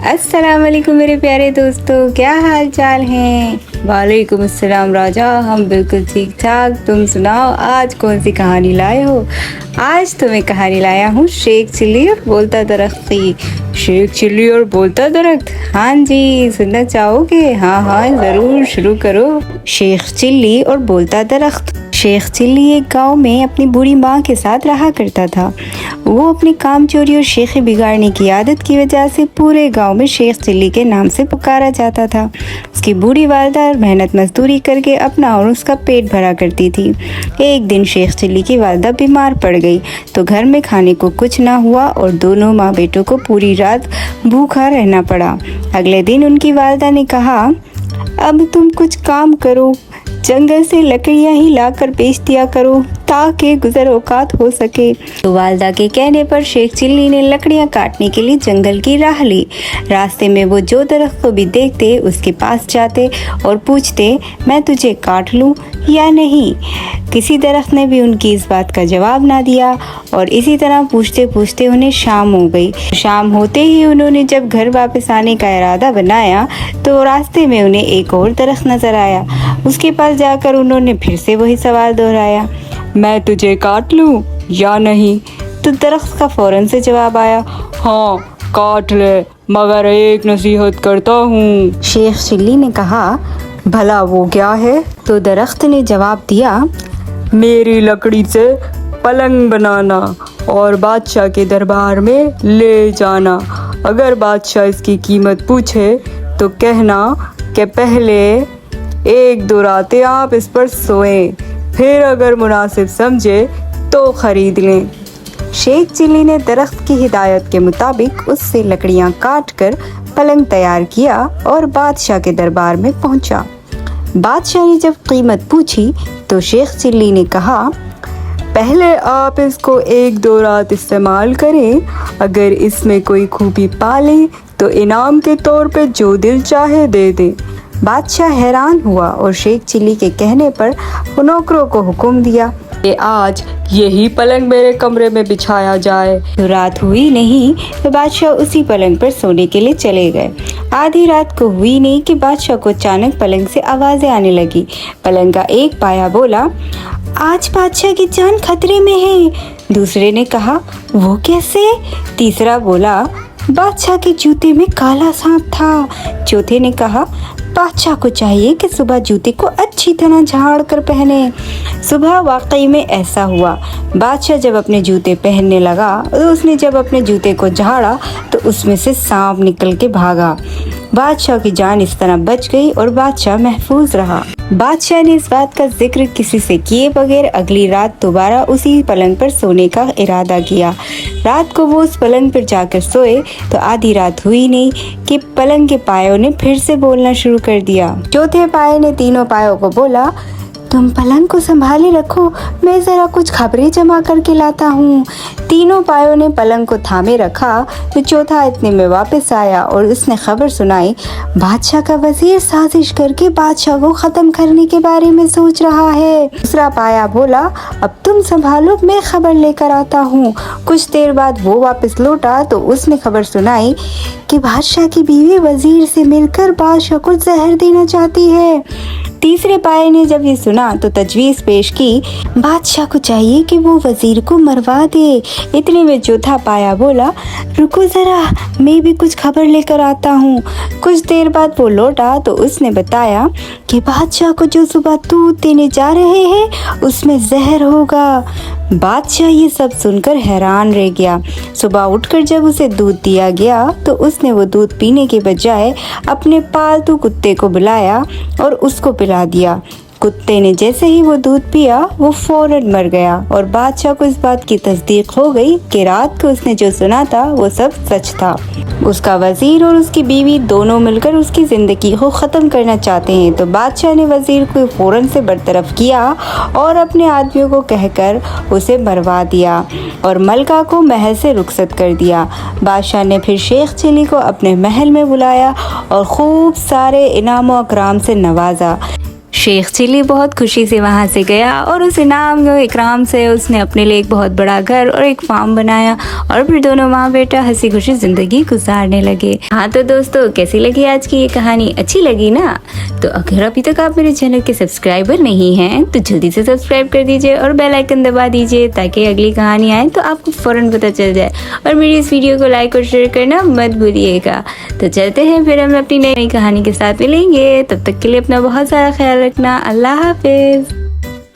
अस्सलाम वालेकुम मेरे प्यारे दोस्तों, क्या हाल चाल हैं। वालेकुम अस्सलाम राजा, हम बिल्कुल ठीक ठाक। तुम सुनाओ आज कौन सी कहानी लाए हो। आज तो मैं कहानी लाया हूँ शेख चिल्ली और बोलता दरख्त की। शेख चिल्ली और बोलता दरख्त, हाँ जी सुनना चाहोगे। हाँ ज़रूर, शुरू करो। शेख चिल्ली और बोलता दरख्त। शेख चिल्ली एक गांव में अपनी बूढ़ी माँ के साथ रहा करता था। वो अपनी काम चोरी और शेखी बिगाड़ने की आदत की वजह से पूरे गांव में शेख चिल्ली के नाम से पुकारा जाता था। उसकी बूढ़ी वालदा मेहनत मजदूरी करके अपना और उसका पेट भरा करती थी। एक दिन शेख चिल्ली की वालदा बीमार पड़ गई तो घर में खाने को कुछ ना हुआ और दोनों माँ बेटों को पूरी रात भूखा रहना पड़ा। अगले दिन उनकी वालदा ने कहा, अब तुम कुछ काम करो, जंगल से लकड़ियाँ ही लाकर बेच दिया करो ताकि गुजर औकात हो सके। तो वालदा के कहने पर शेख चिल्ली ने लकड़ियाँ काटने के लिए जंगल की राह ली। रास्ते में वो जो दरख्त को भी देखते उसके पास जाते और पूछते, मैं तुझे काट लूँ या नहीं। किसी दरख्त ने भी उनकी इस बात का जवाब ना दिया और इसी तरह पूछते पूछते उन्हें शाम हो गई। शाम होते ही उन्होंने जब घर वापस आने का इरादा बनाया तो रास्ते में उन्हें एक और दरख्त नजर आया। उसके पास जाकर उन्होंने फिर से वही सवाल दोहराया, मैं तुझे काट लूं या नहीं। तो दरख्त का फौरन से जवाब आया, हाँ काट ले, मगर एक नसीहत करता हूँ। शेख चिल्ली ने कहा, भला वो क्या है। तो दरख्त ने जवाब दिया, मेरी लकड़ी से पलंग बनाना और बादशाह के दरबार में ले जाना। अगर बादशाह इसकी कीमत पूछे तो कहना कि पहले 1-2 रातें आप इस पर सोएं, फिर अगर मुनासिब समझे तो खरीद लें। शेख चिल्ली ने दरख्त की हिदायत के मुताबिक उससे लकड़ियां काटकर पलंग तैयार किया और बादशाह के दरबार में पहुंचा। बादशाह ने जब कीमत पूछी तो शेख चिल्ली ने कहा, पहले आप इसको 1-2 रात इस्तेमाल करें, अगर इसमें कोई खूबी पालें तो इनाम के तौर पे जो दिल चाहे दे दें। बादशाह हैरान हुआ और शेख चिल्ली के कहने पर नौकरों को हुक्म दिया कि आज यही पलंग मेरे कमरे में बिछाया जाए। तो रात हुई नहीं तो बादशाह उसी पलंग पर सोने के लिए चले गए। आधी रात को हुई नहीं कि बादशाह को अचानक पलंग से आवाजें आने लगी। पलंग का एक पाया बोला, आज बादशाह की जान खतरे में है। दूसरे ने कहा, वो कैसे। तीसरा बोला, बादशाह के जूते में काला सांप था। चौथे ने कहा, बादशाह को चाहिए कि सुबह जूते को अच्छी तरह झाड़ कर पहने। सुबह वाकई में ऐसा हुआ। बादशाह जब अपने जूते पहनने लगा तो उसने जब अपने जूते को झाड़ा तो उसमें से सांप निकल के भागा। बादशाह की जान इस तरह बच गई और बादशाह महफूज रहा। बादशाह ने इस बात का जिक्र किसी से किए बगैर अगली रात दोबारा उसी पलंग पर सोने का इरादा किया। रात को वो उस पलंग पर जाकर सोए तो आधी रात हुई नहीं कि पलंग के पायों ने फिर से बोलना शुरू कर दिया। चौथे पाये ने तीनों पायों को बोला, तुम पलंग को संभाले रखो, मैं जरा कुछ खबरें जमा करके लाता हूँ। तीनों पायों ने पलंग को थामे रखा तो चौथा इतने में वापस आया और उसने खबर सुनाई, बादशाह का वजीर साजिश करके बादशाह को खत्म करने के बारे में सोच रहा है। दूसरा पाया बोला, अब तुम संभालो, मैं खबर लेकर आता हूँ। कुछ देर बाद वो वापस लौटा तो उसने खबर सुनाई कि बादशाह की बीवी वजीर से मिलकर बादशाह को जहर देना चाहती है। तीसरे पाये ने जब ये सुना तो तजवीज़ पेश की, बादशाह को चाहिए कि वो वजीर को मरवा दे। इतने में चौथा पाया बोला, रुको ज़रा, मैं भी कुछ खबर लेकर आता हूँ। कुछ देर बाद वो लौटा तो उसने बताया कि बादशाह को जो सुबह दूध देने जा रहे हैं उसमें जहर होगा। बादशाह ये सब सुनकर हैरान रह गया। सुबह उठकर जब उसे दूध दिया गया तो उसने वो दूध पीने के बजाय अपने पालतू कुत्ते को बुलाया और उसको पिला दिया। कुत्ते ने जैसे ही वो दूध पिया वो फौरन मर गया और बादशाह को इस बात की तस्दीक हो गई कि रात को उसने जो सुना था वो सब सच था। उसका वजीर और उसकी बीवी दोनों मिलकर उसकी ज़िंदगी को ख़त्म करना चाहते हैं। तो बादशाह ने वजीर को फ़ौरन से बरतरफ किया और अपने आदमियों को कहकर उसे मरवा दिया और मलका को महल से रुखसत कर दिया। बादशाह ने फिर शेख चिल्ली को अपने महल में बुलाया और खूब सारे इनाम व अकराम से नवाजा। शेख चिली बहुत खुशी से वहाँ से गया और उस इनाम इकराम से उसने अपने लिए एक बहुत बड़ा घर और एक फार्म बनाया और फिर दोनों माँ बेटा हंसी खुशी ज़िंदगी गुजारने लगे। हाँ तो दोस्तों, कैसी लगी आज की ये कहानी? अच्छी लगी ना? तो अगर अभी तक आप मेरे चैनल के सब्सक्राइबर नहीं हैं तो जल्दी से सब्सक्राइब कर दीजिए और बेल आइकन दबा दीजिए ताकि अगली कहानी आए तो आपको फ़ौरन पता चल जाए। और मेरी इस वीडियो को लाइक और शेयर करना मत भूलिएगा। तो चलते हैं, फिर हम अपनी नई कहानी के साथ मिलेंगे। तब तक के लिए अपना बहुत सारा ख्याल रखना। अल्लाह हाफिज़।